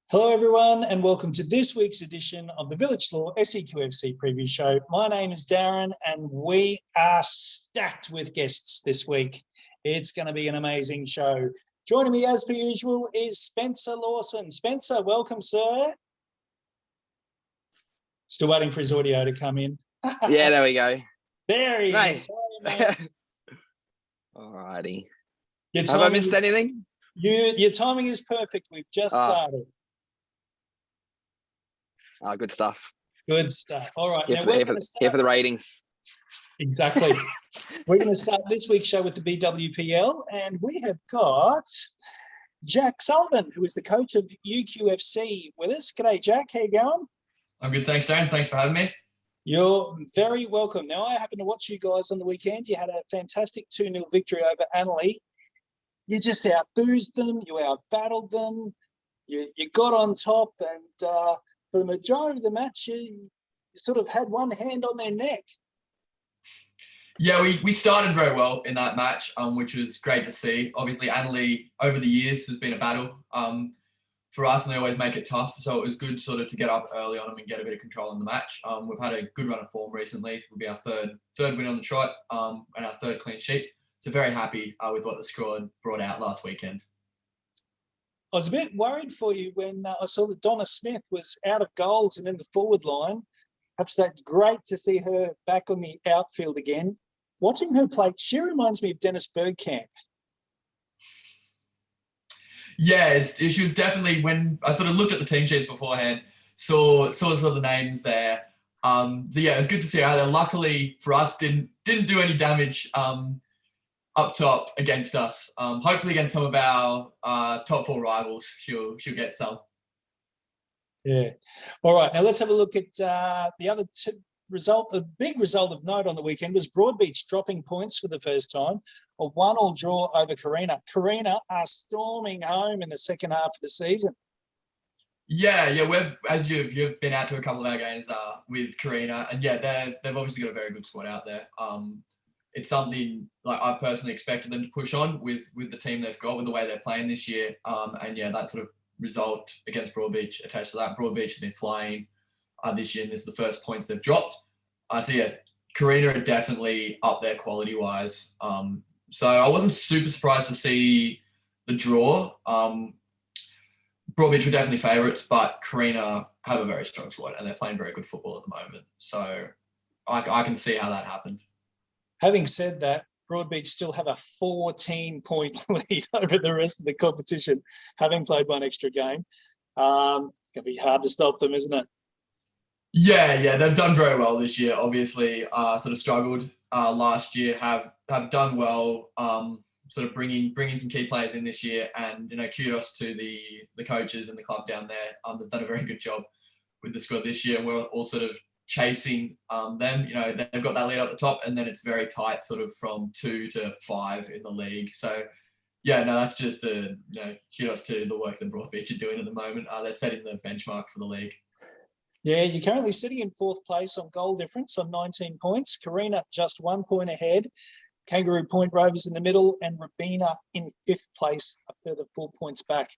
Hello everyone and welcome to this week's edition of the Village Law SEQFC preview show. My name is Darren and we are stacked with guests this week. It's going to be an amazing show. Joining me as per usual is Spencer Lawson. Spencer, welcome sir. Still waiting for his audio to come in. Yeah, there we go. There he is. Alrighty. Have I missed anything? Your timing is perfect. We've just started. Good stuff. Good stuff. All right. Here for the ratings. Exactly. We're going to start this week's show with the BWPL, and we have got Jack Sullivan, who is the coach of UQFC, with us. G'day, Jack. How you going? I'm good. Thanks, Darren. Thanks for having me. You're very welcome. Now, I happened to watch you guys on the weekend. You had a fantastic 2-0 victory over Annerley. You just outboozed them. You outbattled them. You got on top, and for the majority of the match, you sort of had one hand on their neck. Yeah, we started very well in that match, which was great to see. Obviously, Annerley over the years has been a battle for us, and they always make it tough. So it was good sort of to get up early on them and get a bit of control in the match. We've had a good run of form recently. It'll be our third win on the trot and our third clean sheet. So very happy with what the squad brought out last weekend. I was a bit worried for you when I saw that Donna Smith was out of goals and in the forward line. Perhaps that's great to see her back on the outfield again. Watching her play, she reminds me of Dennis Bergkamp. Yeah, she was definitely, when I sort of looked at the team sheets beforehand, saw sort of the names there. So yeah, it's good to see her there. Luckily for us, didn't do any damage up top against us. Hopefully against some of our top 4 rivals, she'll get some. Yeah. All right. Now let's have a look at the other result. The big result of note on the weekend was Broadbeach dropping points for the first time. A 1-1 draw over Carina. Carina are storming home in the second half of the season. Yeah. As you've been out to a couple of our games with Carina, and yeah, they've obviously got a very good squad out there. It's something like I personally expected them to push on with the team they've got, with the way they're playing this year. And yeah, that sort of result against Broadbeach attached to that. Broadbeach has been flying this year, and this is the first points they've dropped. So yeah, Carina are definitely up there quality-wise. So I wasn't super surprised to see the draw. Broadbeach were definitely favourites, but Carina have a very strong squad, and they're playing very good football at the moment. So I can see how that happened. Having said that, Broadbeach still have a 14-point lead over the rest of the competition, having played one extra game. It's going to be hard to stop them, isn't it? Yeah, they've done very well this year. Obviously, sort of struggled last year. Have done well. Sort of bringing some key players in this year, and kudos to the coaches and the club down there. They've done a very good job with the squad this year, and we're all sort of chasing them. They've got that lead up the top, and then it's very tight sort of from 2 to 5 in the league. So yeah, no, that's just kudos to the work that Broadbeach are doing at the moment. They're setting the benchmark for the league. Yeah, you're currently sitting in 4th place on goal difference on 19 points. Carina just 1 point ahead. Kangaroo Point Rovers in the middle, and Rabina in 5th place, a further 4 points back.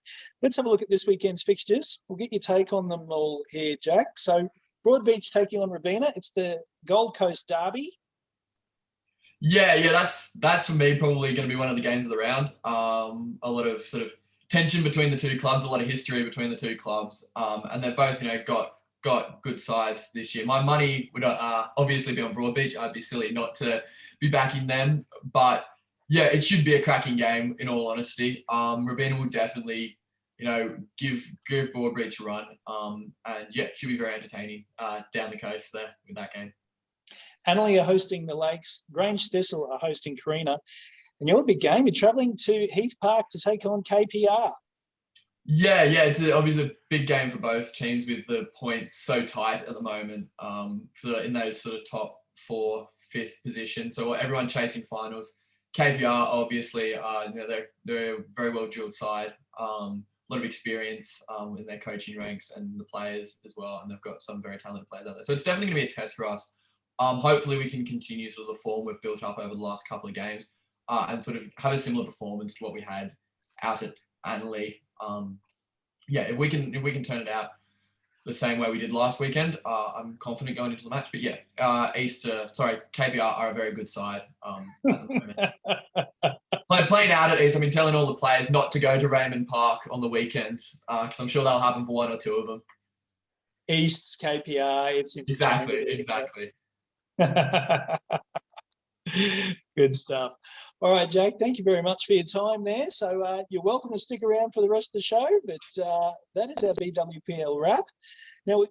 Let's have a look at this weekend's fixtures. We'll get your take on them all here, Jack. So Broadbeach taking on Rabina. It's the Gold Coast derby. Yeah, that's for me probably going to be one of the games of the round. A lot of sort of tension between the two clubs, a lot of history between the two clubs, and they've both got good sides this year. My money would obviously be on Broadbeach. I'd be silly not to be backing them, but yeah, it should be a cracking game in all honesty. Rabina will definitely give Broadbeach a run. And yeah, it should be very entertaining down the coast there with that game. Annerley are hosting the Lakes. Grange Thistle are hosting Carina. And your big game, you're travelling to Heath Park to take on KPR. Yeah, it's obviously a big game for both teams with the points so tight at the moment in those sort of top 4, 5th position. So everyone chasing finals. KPR obviously, they're a very well drilled side. A lot of experience in their coaching ranks and the players as well, and they've got some very talented players out there. So it's definitely going to be a test for us. Hopefully we can continue sort of the form we've built up over the last couple of games and sort of have a similar performance to what we had out at Annerley. yeah, if we can turn it out the same way we did last weekend, I'm confident going into the match. But yeah, KPR are a very good side at the moment. Playing out at East, I've been telling all the players not to go to Raymond Park on the weekends because I'm sure that'll happen for one or two of them. East's KPR, it's interchangeable. Exactly. Good stuff. All right, Jake, thank you very much for your time there. So you're welcome to stick around for the rest of the show, but that is our BWPL wrap. Now,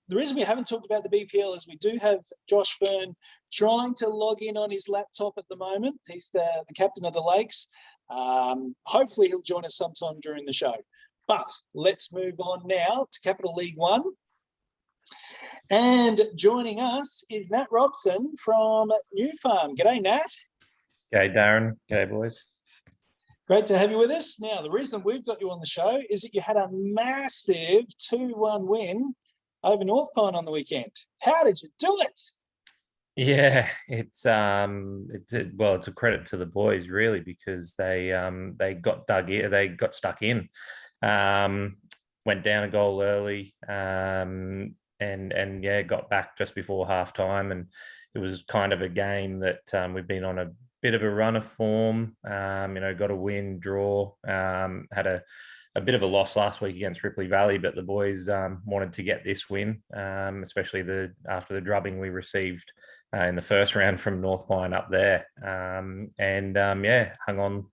the reason we haven't talked about the BPL is we do have Josh Fearn trying to log in on his laptop at the moment. He's the captain of the Lakes. Hopefully he'll join us sometime during the show. But let's move on now to Capital League One. And joining us is Nat Robson from New Farm. G'day, Nat. G'day, Darren. G'day, boys. Great to have you with us. Now, the reason we've got you on the show is that you had a massive 2-1 win over North Pine on the weekend. How did you do it? Yeah, it's a credit to the boys really because they got dug in, they got stuck in, went down a goal early, and got back just before half time, and it was kind of a game that we've been on a bit of a run of form. Got a win, draw, had a bit of a loss last week against Ripley Valley, but the boys wanted to get this win, especially after the drubbing we received in the first round from North Pine up there, hung on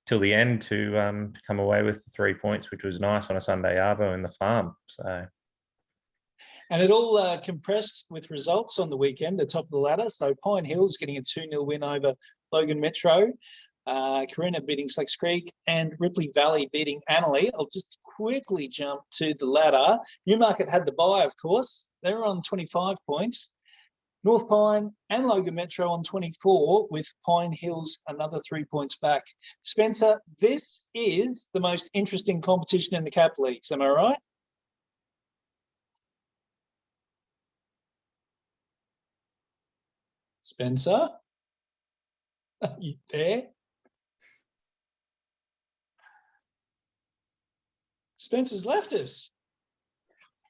till the end to come away with the 3 points, which was nice on a Sunday arvo in the farm. So. And it all compressed with results on the weekend, the top of the ladder. So Pine Hills getting a 2-0 win over Logan Metro. Carina beating Slacks Creek and Ripley Valley beating Annalee. I'll just quickly jump to the ladder. Newmarket had the bye, of course. They're on 25 points. North Pine and Logan Metro on 24, with Pine Hills another 3 points back. Spencer, this is the most interesting competition in the Cap Leagues. Am I right? Spencer? Are you there? Spencer's left us.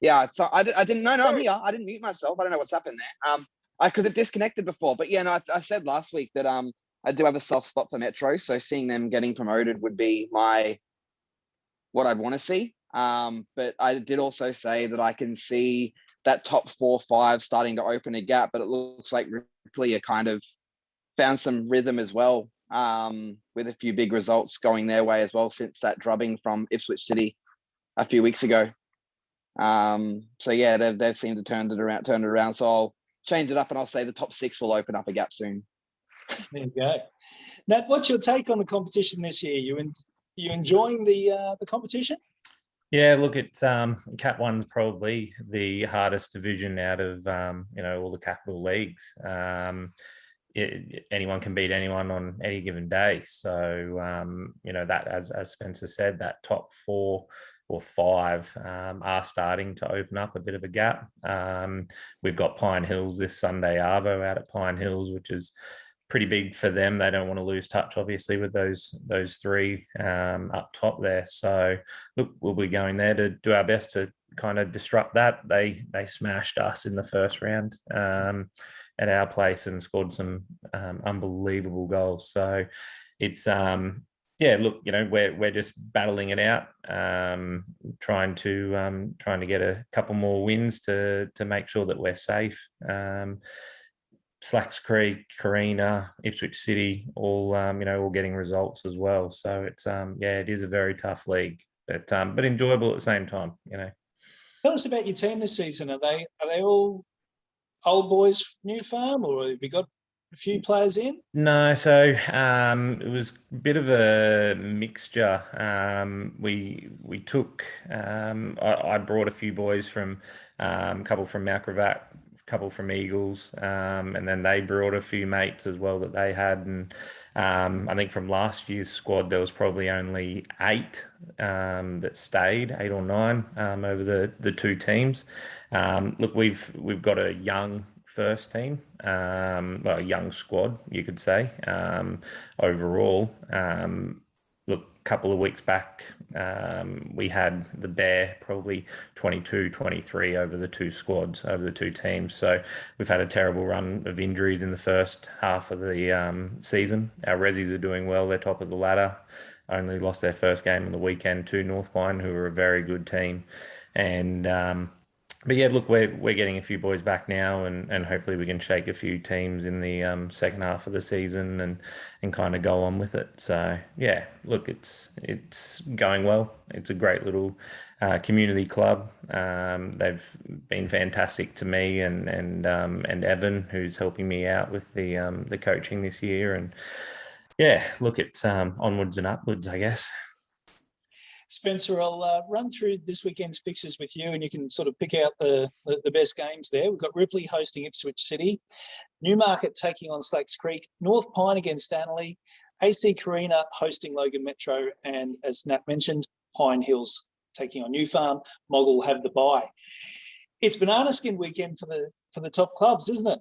Yeah, so I didn't know. No, I'm here. I didn't mute myself. I don't know what's happened there. Because it disconnected before. But yeah, no, I said last week that I do have a soft spot for Metro. So seeing them getting promoted would be what I'd want to see. But I did also say that I can see that top 4-5 starting to open a gap. But it looks like Ripley are kind of found some rhythm as well, with a few big results going their way as well since that drubbing from Ipswich City a few weeks ago. So yeah, they've seemed to turn it around. So I'll change it up and I'll say the top 6 will open up a gap soon. There you go. Nat, what's your take on the competition this year? You enjoying the competition? Yeah, look, it's Cap 1's probably the hardest division out of all the capital leagues. Anyone can beat anyone on any given day. So that, as Spencer said, that top 4 or 5 are starting to open up a bit of a gap. We've got Pine Hills this Sunday arvo out at Pine Hills, which is pretty big for them. They don't want to lose touch, obviously, with those 3 up top there. So look, we'll be going there to do our best to kind of disrupt that. They smashed us in the first round at our place and scored some unbelievable goals. So it's we're just battling it out, trying to get a couple more wins to make sure that we're safe. Slacks Creek, Carina, Ipswich City, all getting results as well. So it's it is a very tough league, but enjoyable at the same time. Tell us about your team this season. Are they all old boys, New Farm, or have you got a few players in? No, so it was a bit of a mixture. We took I brought a few boys from a couple from Mount Gravatt, a couple from Eagles, and then they brought a few mates as well that they had. And I think from last year's squad there was probably only 8 that stayed, 8 or 9 over the 2 teams. Look, we've got a young first team, a young squad, you could say, overall. Look, a couple of weeks back, We had the Bear probably 22, 23 over the two squads, over the two teams. So we've had a terrible run of injuries in the first half of the season. Our Rezzies are doing well. They're top of the ladder. Only lost their first game on the weekend to North Pine, who are a very good team. And but yeah, look, we're getting a few boys back now, and hopefully we can shake a few teams in the second half of the season and kind of go on with it. So yeah, look, it's going well. It's a great little community club. They've been fantastic to me and Evan, who's helping me out with the coaching this year. And yeah, look, it's onwards and upwards, I guess. Spencer, I'll run through this weekend's fixtures with you, and you can sort of pick out the best games there. We've got Ripley hosting Ipswich City, Newmarket taking on Slacks Creek, North Pine against Annerley, AC Carina hosting Logan Metro, and as Nat mentioned, Pine Hills taking on New Farm. Moggle will have the bye. It's banana skin weekend for the top clubs, isn't it?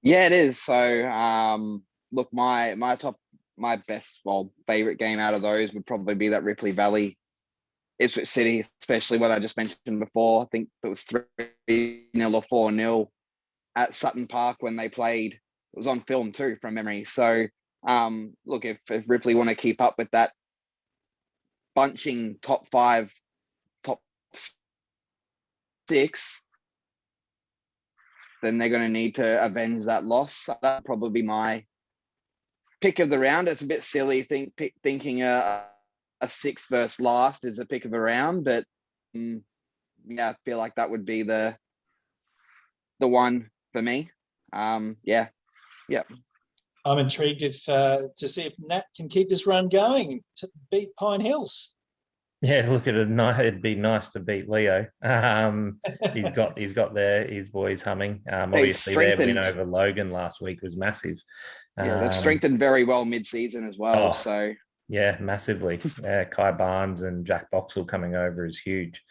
Yeah, it is. So look, my best, favourite game out of those would probably be that Ripley Valley Ipswich City, especially what I just mentioned before. I think it was 3-0 or 4-0 at Sutton Park when they played. It was on film too, from memory. So look, if Ripley want to keep up with that bunching top 5, top 6, then they're going to need to avenge that loss. That'd probably be my pick of the round. It's a bit silly thinking a 6th versus last is a pick of a round, but yeah, I feel like that would be the one for me. Yeah. I'm intrigued to see if Nat can keep this run going to beat Pine Hills. Yeah, look, it'd be nice to beat Leo. He's got his boys humming. Obviously, their win over Logan last week was massive. Yeah, they've strengthened very well mid-season as well. So yeah, massively. Yeah, Kai Barnes and Jack Boxall coming over is huge.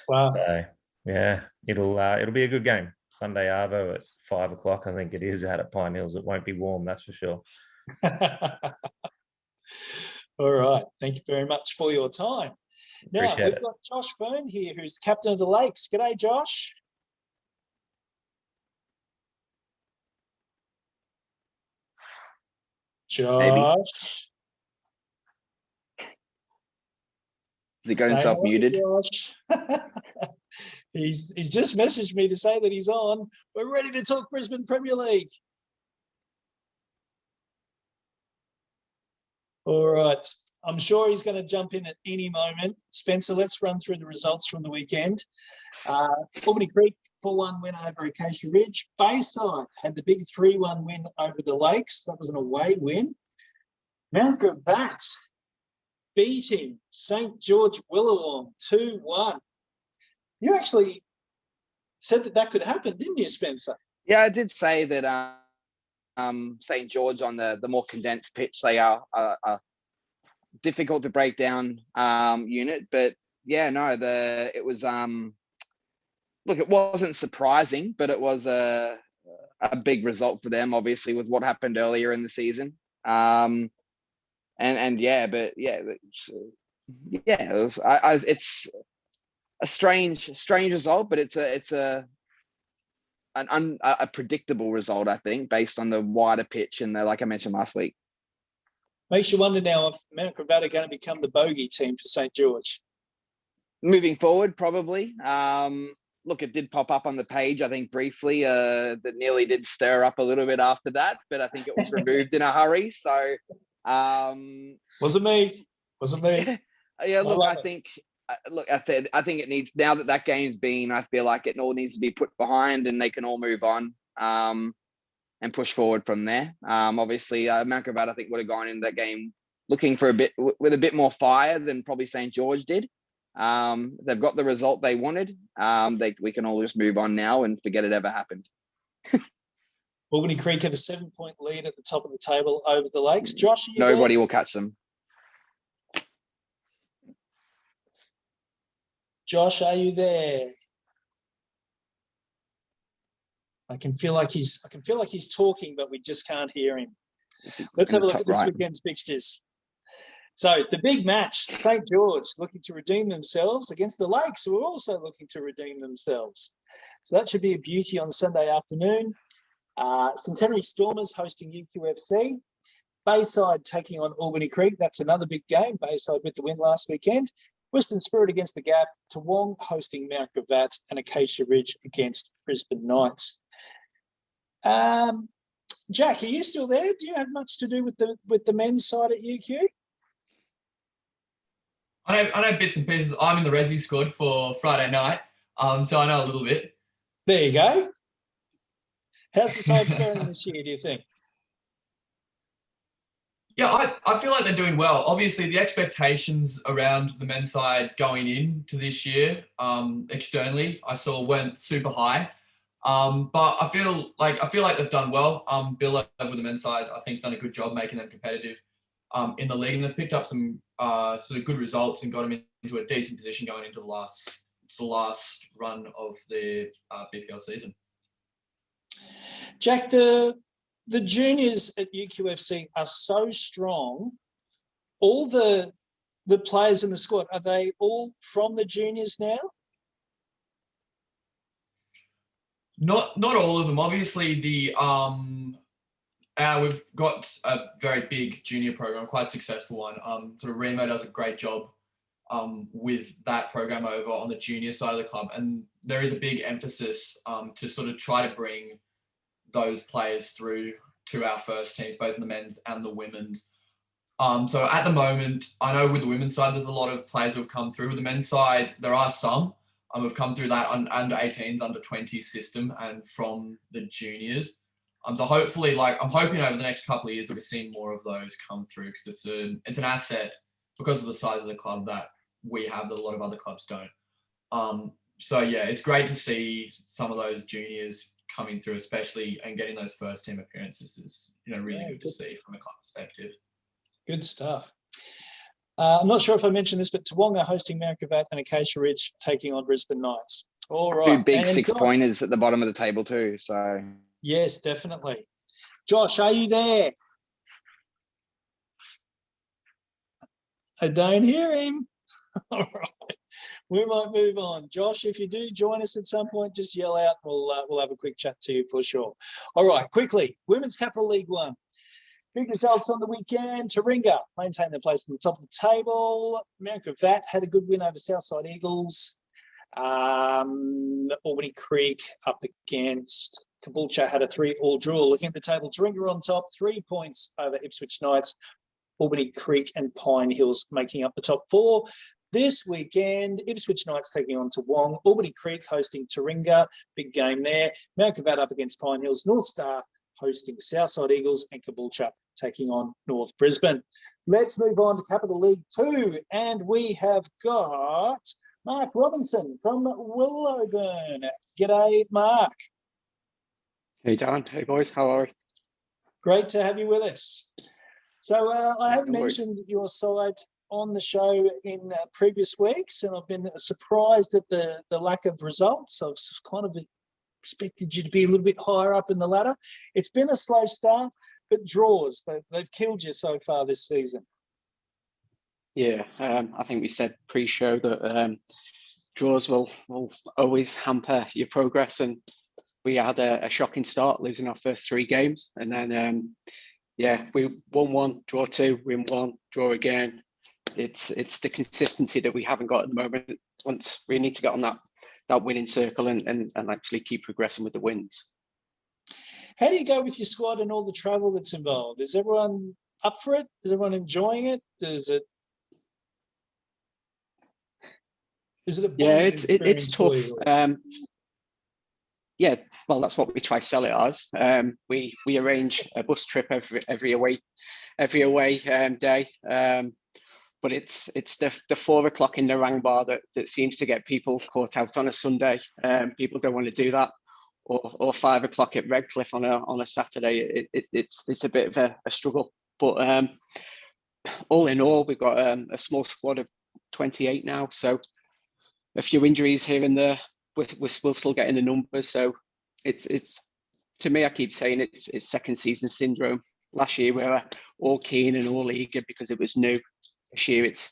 Wow. So yeah, it'll be a good game. Sunday Arvo at 5 o'clock, I think it is, out at Pine Hills. It won't be warm, that's for sure. All right. Thank you very much for your time. Now, Appreciate we've it. got Josh Fearn here, who's captain of the Lakes. G'day, Josh. Josh. Has he got himself muted? Josh. He's just messaged me to say that he's on. We're ready to talk Brisbane Premier League. All right. I'm sure he's going to jump in at any moment. Spencer, let's run through the results from the weekend. Albany Creek, 4-1 win over Acacia Ridge. Bayside had the big 3-1 win over the Lakes. That was an away win. Mount Gravatt beating St. George Willowburn 2-1. You actually said that could happen, didn't you, Spencer? Yeah, I did say that St. George on the more condensed pitch, they are difficult to break down unit, but yeah, no, it was look, it wasn't surprising, but it was a big result for them, obviously, with what happened earlier in the season. And yeah, but yeah, it's a strange result, but it's a predictable result, I think, based on the wider pitch and like I mentioned last week. Makes you wonder now if Mount Gravatt are going to become the bogey team for St. George. Moving forward, probably. Look, it did pop up on the page, I think, briefly, that nearly did stir up a little bit after that, but I think it was removed in a hurry. So, wasn't me. Yeah, look, I think it needs, now that game's been, I feel like it all needs to be put behind and they can all move on and push forward from there. Obviously, Mount Gravatt, I think, would have gone into that game looking for with a bit more fire than probably St. George did. They've got the result they wanted. We can all just move on now and forget it ever happened. Albany Creek have a 7-point lead at the top of the table over the Lakes. Josh, nobody will catch them. Josh, are you there? I can feel like he's talking, but we just can't hear him. Let's have a look at this weekend's fixtures. So the big match, St. George looking to redeem themselves against the Lakes, who are also looking to redeem themselves. So that should be a beauty on Sunday afternoon. Centenary Stormers hosting UQFC. Bayside taking on Albany Creek. That's another big game. Bayside with the win last weekend. Western Spirit against the Gap. Toowong hosting Mount Gravatt, and Acacia Ridge against Brisbane Knights. Jack, are you still there? Do you have much to do with the men's side at UQ? I know bits and pieces. I'm in the Resi squad for Friday night, so I know a little bit. There you go. How's the side faring this year, do you think? Yeah, I feel like they're doing well. Obviously, the expectations around the men's side going into this year, externally, I saw weren't super high. But I feel like they've done well. Bill over the men's side, I think, has done a good job making them competitive in the league, and they've picked up some sort of good results and got them into a decent position going into the last run of the BPL season. Jack, the juniors at UQFC are so strong. All the players in the squad, are they all from the juniors now? Not all of them. Obviously, we've got a very big junior program, quite a successful one. Sort of Remo does a great job with that program over on the junior side of the club, and there is a big emphasis to sort of try to bring those players through to our first teams, both in the men's and the women's. So at the moment, I know with the women's side, there's a lot of players who have come through. With the men's side, there are some who've come through that under 18s, under 20s system and from the juniors. So hopefully, I'm hoping over the next couple of years that we're seeing more of those come through, because it's an asset because of the size of the club that we have that a lot of other clubs don't. So yeah, it's great to see some of those juniors coming through, especially, and getting those first team appearances is, really good to see from a club perspective. Good stuff. I'm not sure if I mentioned this, but Toowong are hosting Mount Gravatt and Acacia Ridge taking on Brisbane Knights. All right. 2 big 6-pointers at the bottom of the table too. So yes, definitely. Josh, are you there? I don't hear him. All right. We might move on. Josh, if you do join us at some point, just yell out. We'll have a quick chat to you for sure. All right, quickly. Women's Capital League 1. Big results on the weekend. Taringa maintained their place at the top of the table. Mount Gravatt had a good win over Southside Eagles. Albany Creek up against Caboolture had a 3-3 draw. Looking at the table, Taringa on top, 3 points over Ipswich Knights. Albany Creek and Pine Hills making up the top 4. This weekend, Ipswich Knights taking on Toowong. Albany Creek hosting Taringa. Big game there. Mount Gravatt up against Pine Hills. North Star hosting Southside Eagles, and Caboolture taking on North Brisbane. Let's move on to Capital League 2, and we have got Mark Robinson from Willowburn. G'day, Mark. Hey, Darren. Hey, boys. How are you? Great to have you with us. So I have No worries. mentioned your side on the show in previous weeks, and I've been surprised at the lack of results. I've kind of expected you to be a little bit higher up in the ladder. It's been a slow start, but draws, they've killed you so far this season. Yeah, I think we said pre-show that draws will always hamper your progress, and we had a shocking start, losing our first 3 games, and then we won 1, draw 2, win 1, draw again. It's the consistency that we haven't got at the moment. Once we need to get on that winning circle and actually keep progressing with the wins. How do you go with your squad and all the travel that's involved? Is everyone up for it? Is everyone enjoying it? Is it a bonding experience it's tough. for you? Well, that's what we try to sell it as. We arrange a bus trip every away day. But it's the 4 o'clock in the Rang bar that seems to get people caught out on a Sunday. People don't want to do that, or 5 o'clock at Redcliffe on a Saturday. It's a bit of a struggle. But all in all, we've got a small squad of 28 now. So a few injuries here and there. We're still getting the numbers. So it's to me, I keep saying it's second season syndrome. Last year we were all keen and all eager because it was new. this year it's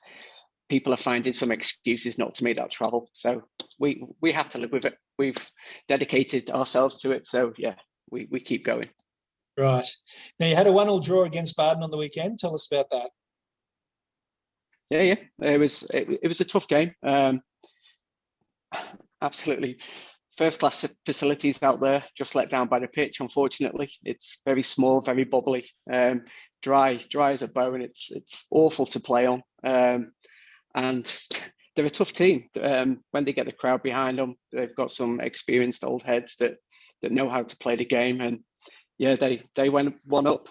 people are finding some excuses not to make that travel. So we have to live with it. We've dedicated ourselves to it. So yeah, we keep going. Right. Now you had a 1-1 draw against Brisbane on the weekend. Tell us about that. Yeah. It was a tough game. Absolutely. First class facilities out there, just let down by the pitch. Unfortunately, it's very small, very bubbly, dry as a bone. It's awful to play on, and they're a tough team. When they get the crowd behind them, they've got some experienced old heads that know how to play the game. And yeah, they went 1-up.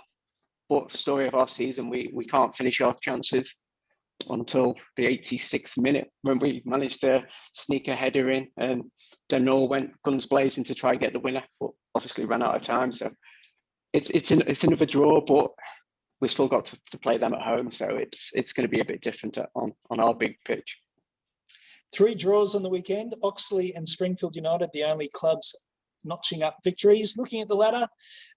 But story of our season, we can't finish our chances until the 86th minute when we managed to sneak a header in, and then all went guns blazing to try and get the winner, but obviously ran out of time. So it's another draw, but we've still got to play them at home. So it's going to be a bit different on our big pitch. 3 draws on the weekend. Oxley and Springfield United, the only clubs notching up victories. Looking at the ladder,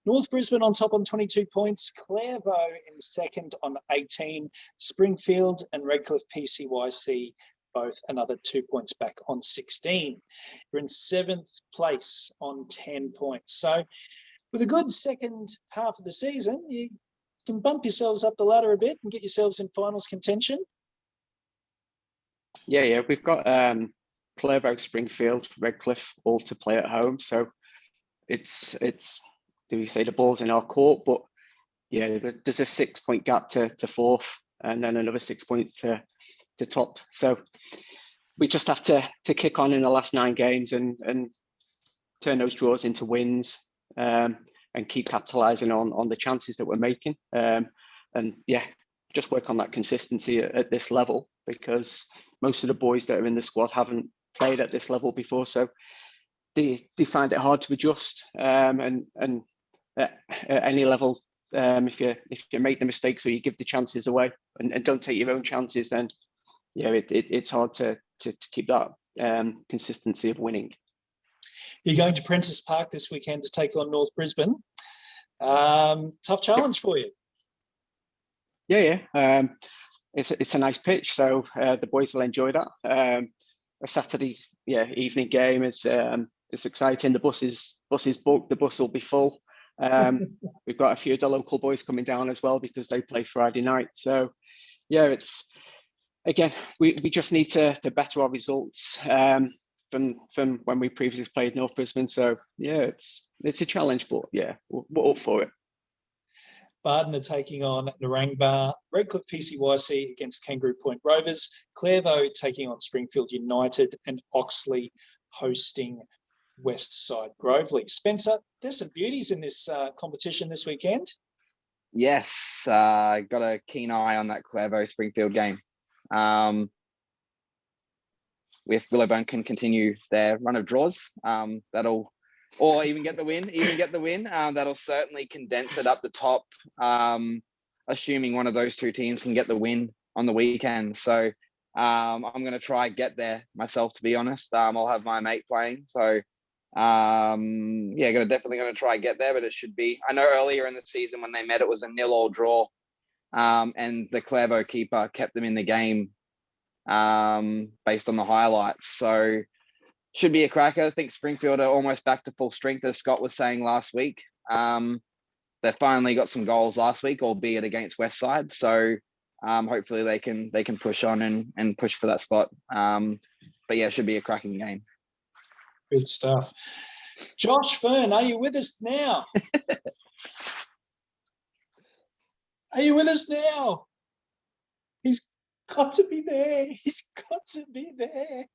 North Brisbane on top on 22 points, Clairvaux in second on 18, Springfield and Redcliffe PCYC both another 2 points back on 16. You're in 7th place on 10 points. So with a good second half of the season, you can bump yourselves up the ladder a bit and get yourselves in finals contention. Yeah, we've got Clairvaux, Springfield, Redcliffe all to play at home. So it's do we say the ball's in our court? But yeah, there's a 6-point gap to 4th, and then another 6 points to top. So we just have to kick on in the last 9 games and turn those draws into wins, and keep capitalising on the chances that we're making. And yeah, just work on that consistency at this level, because most of the boys that are in the squad haven't played at this level before, so they find it hard to adjust. And at any level, if you make the mistakes or you give the chances away and don't take your own chances, then yeah, it's hard to keep that consistency of winning. You're going to Prentice Park this weekend to take on North Brisbane. Tough challenge for you. Yeah. It's a nice pitch, so the boys will enjoy that. A Saturday evening game is exciting. The bus is booked. The bus will be full. We've got a few of the local boys coming down as well because they play Friday night. So yeah, it's again we just need to better our results from when we previously played North Brisbane. So yeah, it's a challenge, but yeah, we're up for it. Bardon are taking on Narangba, Redcliffe PCYC against Kangaroo Point Rovers, Clairvaux taking on Springfield United, and Oxley hosting Westside Grovely. Spencer, there's some beauties in this competition this weekend. Yes, got a keen eye on that Clairvaux Springfield game. If Willowburn can continue their run of draws, or even get the win, that'll certainly condense it up the top, assuming one of those 2 teams can get the win on the weekend. So I'm going to try get there myself, to be honest. I'll have my mate playing. So definitely going to try get there, but it should be, I know earlier in the season when they met, it was a 0-0 draw, and the Clairvaux keeper kept them in the game based on the highlights. So should be a cracker. I think Springfield are almost back to full strength, as Scott was saying last week. They finally got some goals last week, albeit against Westside. So hopefully they can push on and push for that spot. But yeah, it should be a cracking game. Good stuff. Josh Fearn, are you with us now? Are you with us now? He's got to be there. He's got to be there.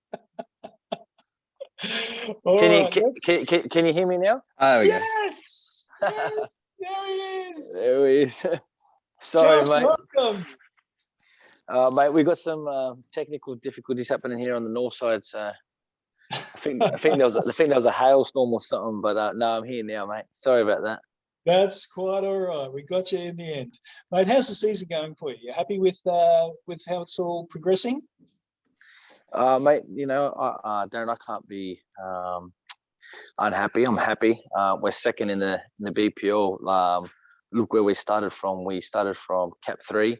Can you hear me now? Oh, yeah. Yes, there he is. There he is. Sorry, Josh, mate. welcome. Mate, we got some technical difficulties happening here on the north side. So I think there was a hailstorm or something. But no, I'm here now, mate. Sorry about that. That's quite all right. We got you in the end, mate. How's the season going for you? You happy with how it's all progressing? Mate, Darren, I can't be unhappy. I'm happy. We're second in the BPL. Look where we started from. We started from Cap 3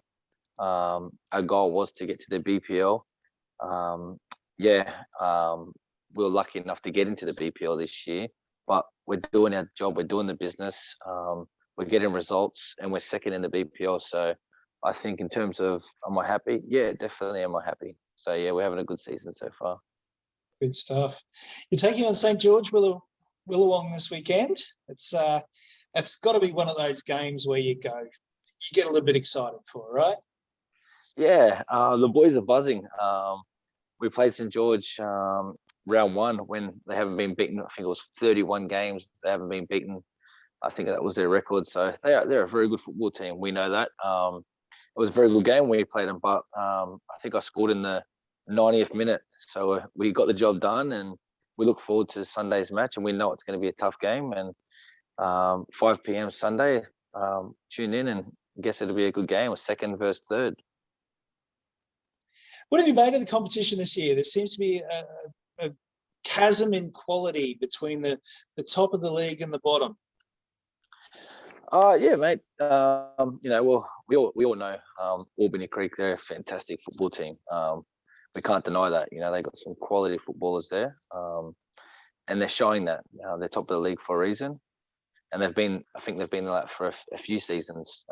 Our goal was to get to the BPL. We were lucky enough to get into the BPL this year, but we're doing our job. We're doing the business. We're getting results, and we're second in the BPL. So I think in terms of, am I happy? Yeah, definitely am I happy. So yeah, we're having a good season so far. Good stuff. You're taking on St. George Willowong this weekend. It's got to be one of those games where you get a little bit excited for, right? Yeah, the boys are buzzing. We played St. George round one when they haven't been beaten. I think it was 31 games. They haven't been beaten. I think that was their record. So they're a very good football team. We know that. It was a very good game when we played them, but I think I scored in the 90th minute. So we got the job done, and we look forward to Sunday's match, and we know it's going to be a tough game. And 5 p.m. Sunday, tune in, and I guess it'll be a good game, a second versus third. What have you made of the competition this year? There seems to be a chasm in quality between the top of the league and the bottom. Yeah, mate. Well, we all know Albany Creek. They're a fantastic football team. We can't deny that. They got some quality footballers there, and they're showing that. They're top of the league for a reason, and I think they've been like for a few seasons.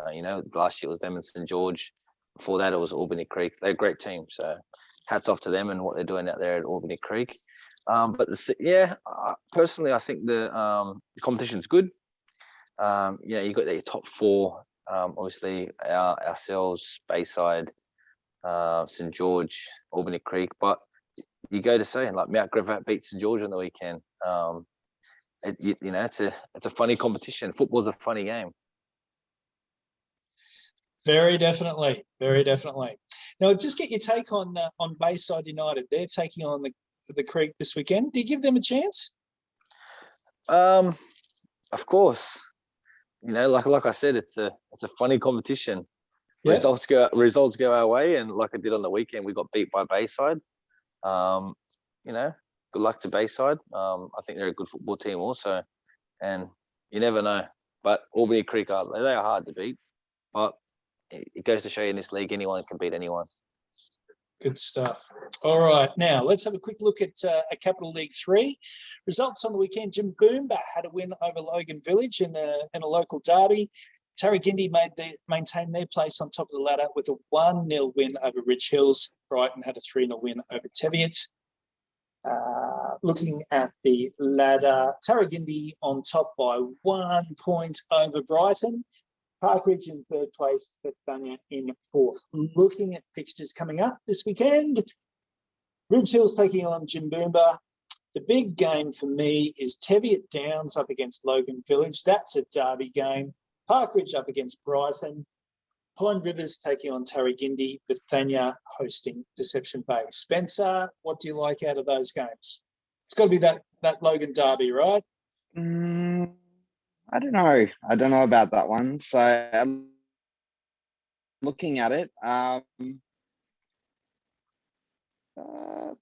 Last year it was them and St. George. Before that, it was Albany Creek. They're a great team. So, hats off to them and what they're doing out there at Albany Creek. Personally, I think the competition's good. You got your top four. Obviously, ourselves, Bayside, St. George, Albany Creek. But you go to say, like, Mount Gravatt beat St. George on the weekend. It's a funny competition. Football's a funny game. Very definitely, very definitely. Now, just get your take on Bayside United. They're taking on the Creek this weekend. Do you give them a chance? Of course. Like I said, it's a funny competition. Yeah. Results go our way, and like I did on the weekend, we got beat by Bayside. Good luck to Bayside. I think they're a good football team also, and you never know. But Albany Creek they are hard to beat, but it goes to show you in this league, anyone can beat anyone. Good stuff. All right, now let's have a quick look at Capital League 3. Results on the weekend. Jimboomba had a win over Logan Village in a local derby. Tarragindi maintained their place on top of the ladder with a 1-0 win over Ridge Hills. Brighton had a 3-0 win over Teviot. Looking at the ladder, Tarragindi on top by 1 point over Brighton. Parkridge in third place, Bethania in fourth. Looking at fixtures coming up this weekend, Ridge Hills taking on Jimboomba. The big game for me is Teviot Downs up against Logan Village. That's a derby game. Parkridge up against Brighton. Pine Rivers taking on Tarragindi. Bethania hosting Deception Bay. Spencer, what do you like out of those games? It's got to be that Logan derby, right? I don't know. I don't know about that one. So I'm looking at it.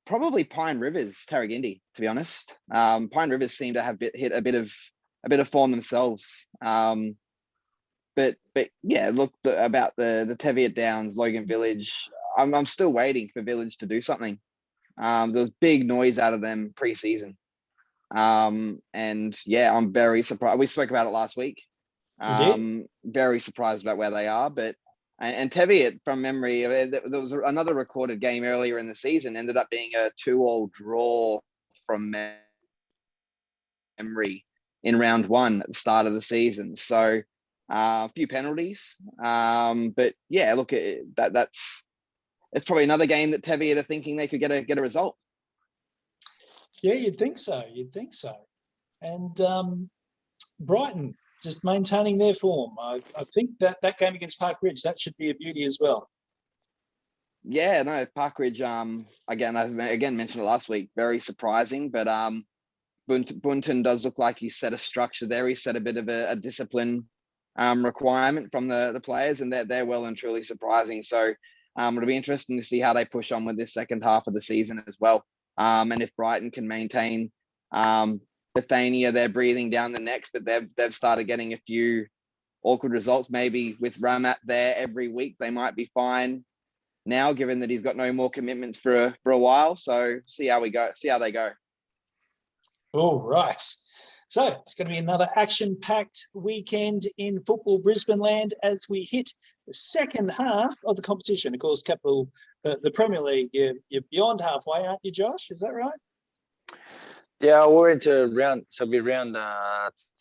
Probably Pine Rivers, Tarragindi, to be honest. Pine Rivers seem to have hit a bit of form themselves. But yeah, look about the Teviot Downs, Logan Village. I'm still waiting for Village to do something. There was big noise out of them pre-season. And yeah, I'm very surprised. We spoke about it last week. Very surprised about where they are, and Teviot, from memory, there was another recorded game earlier in the season, ended up being a 2-2 draw from memory in round one at the start of the season. So a few penalties, but yeah, look, it's probably another game that Teviot are thinking they could get a result. Yeah, you'd think so. And Brighton just maintaining their form. I think that game against Parkridge, that should be a beauty as well. Yeah, no, Parkridge, again, I mentioned it last week, very surprising, but Bunton does look like he set a structure there. He set a bit of a discipline requirement from the players, and they're well and truly surprising. So it'll be interesting to see how they push on with this second half of the season as well. And if Brighton can maintain Bethania, they're breathing down the necks, but they've started getting a few awkward results. Maybe with Ramat there every week, they might be fine now, given that he's got no more commitments for a while. So see how they go. All right. So it's going to be another action-packed weekend in football Brisbane land as we hit the second half of the competition. Of course, Capital, the Premier League, you're beyond halfway, aren't you, Josh? Is that right? Yeah, we're into round 3 this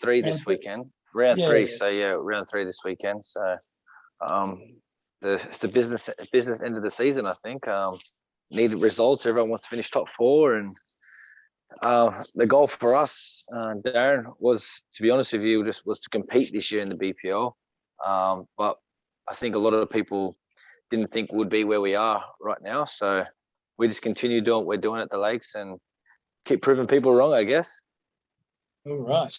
Round three. weekend. Round Yeah. 3. So yeah, round 3 this weekend. So it's the business end of the season, I think. Needed results. Everyone wants to finish top 4, and the goal for us, Darren, was, to be honest with you, was to compete this year in the BPL. But I think a lot of people didn't think we'd be where we are right now. So we just continue doing what we're doing at the Lakes and keep proving people wrong, I guess. All right.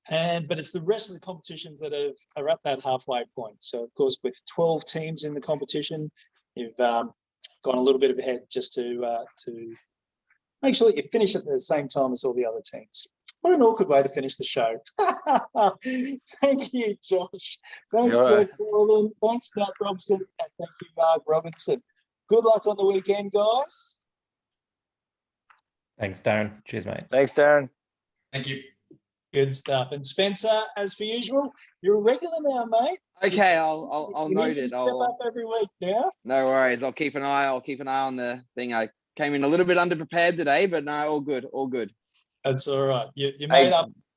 But it's the rest of the competitions that are at that halfway point. So, of course, with 12 teams in the competition, you've gone a little bit ahead just to make sure that you finish at the same time as all the other teams. What an awkward way to finish the show. Thank you, Josh. Thanks, George Sullivan. Thanks, Nat Robson. And thank you, Mark Robinson. Good luck on the weekend, guys. Thanks, Darren. Cheers, mate. Thanks, Darren. Thank you. Good stuff. And Spencer, as per usual, you're a regular now, mate. Okay, I'll You note need to it. step up every week now. No worries. I'll keep an eye on the thing. I came in a little bit underprepared today, but no, all good. That's all right. You Hey.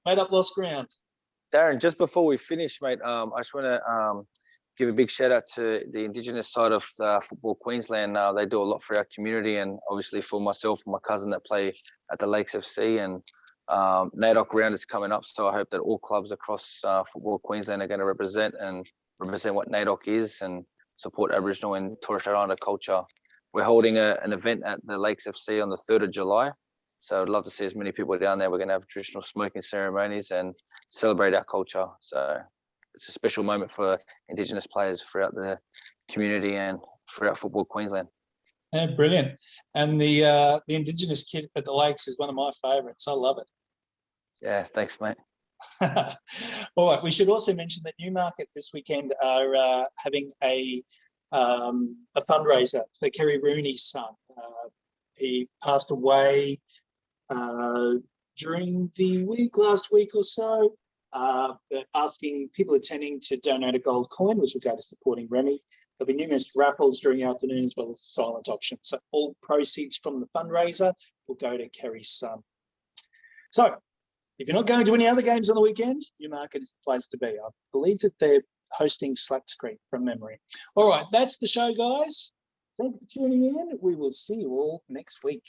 made up lost ground. Darren, just before we finish, mate, I just want to give a big shout out to the Indigenous side of Football Queensland. They do a lot for our community, and obviously for myself and my cousin that play at the Lakes FC, and NAIDOC round is coming up. So I hope that all clubs across Football Queensland are going to represent what NAIDOC is and support Aboriginal and Torres Strait Islander culture. We're holding an event at the Lakes FC on the 3rd of July. So I'd love to see as many people down there. We're going to have traditional smoking ceremonies and celebrate our culture. So it's a special moment for Indigenous players throughout the community and throughout Football Queensland. Yeah, brilliant. And the Indigenous kit at the Lakes is one of my favourites. I love it. Yeah, thanks, mate. All right. We should also mention that Newmarket this weekend are having a fundraiser for Kerry Rooney's son. He passed away during the last week or so. They're asking people attending to donate a gold coin, which will go to supporting Remy. There'll be numerous raffles during the afternoon as well as silent auction. So all proceeds from the fundraiser will go to Kerry's son. So if you're not going to any other games on the weekend, Newmarket is the place to be. I believe that they're hosting Slacks Creek from memory. All right, that's the show, guys. Thanks for tuning in. We will see you all next week.